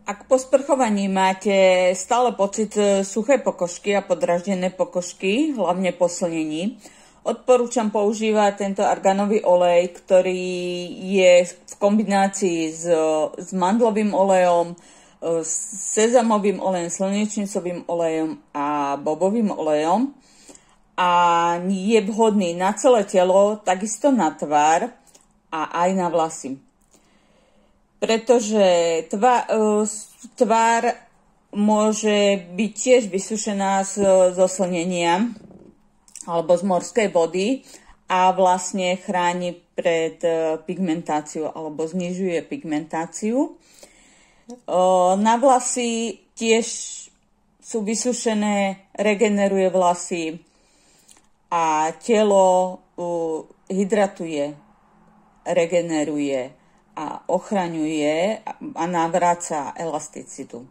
Ak po sprchovaní máte stále pocit suchej pokožky a podraždené pokožky, hlavne po slnení, odporúčam používať tento arganový olej, ktorý je v kombinácii s mandlovým olejom, sezamovým olejom, slnečnicovým olejom a bobovým olejom. A je vhodný na celé telo, takisto na tvár a aj na vlasy. Pretože tvár môže byť tiež vysušená zo slnenia alebo z morskej vody a vlastne chráni pred pigmentáciou alebo znižuje pigmentáciu. Na vlasy tiež sú vysušené, regeneruje vlasy a telo hydratuje, regeneruje a ochraňuje a navráca elasticitu.